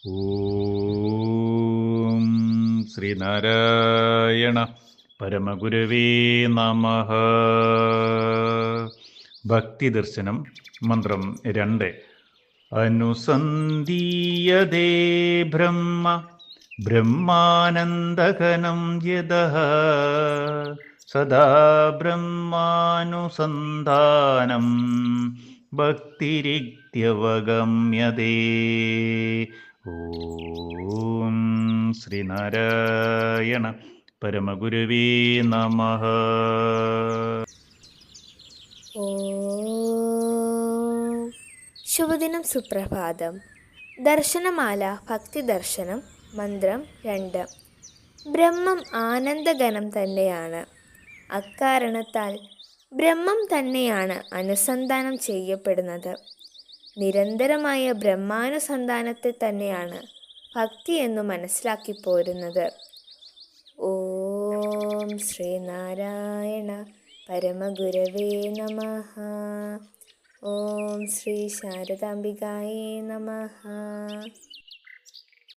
ഓം ശ്രീനാരായണ പരമഗുരവേ നമഃ. ഭക്തിദർശനം മന്ത്രം 2. അനുസന്ധീയതേ ബ്രഹ്മ ബ്രഹ്മാനന്ദഘനം യദഃ സദാ ബ്രഹ്മാനുസന്ധാനം ഭക്തിരിത്യവഗമ്യതേ. ഓം ശ്രീനാരായണ പരമഗുരവേ നമഃ. ശുഭദിനം, സുപ്രഭാതം. ദർശനമാല ഭക്തി ദർശനം മന്ത്രം 2. ബ്രഹ്മം ആനന്ദഘനം തന്നെയാണ്. അക്കാരണത്താൽ ബ്രഹ്മം തന്നെയാണ് അനുസന്ധാനം ചെയ്യപ്പെടുന്നത്. നിരന്തരമായ ബ്രഹ്മാനുസന്ധാനത്തെ തന്നെയാണ് ഭക്തി എന്നു മനസ്സിലാക്കി പോരുന്നത്. ഓം ശ്രീനാരായണ പരമഗുരവേ നമഃ. ഓം ശ്രീ ശാരദാംബികായേ നമഃ.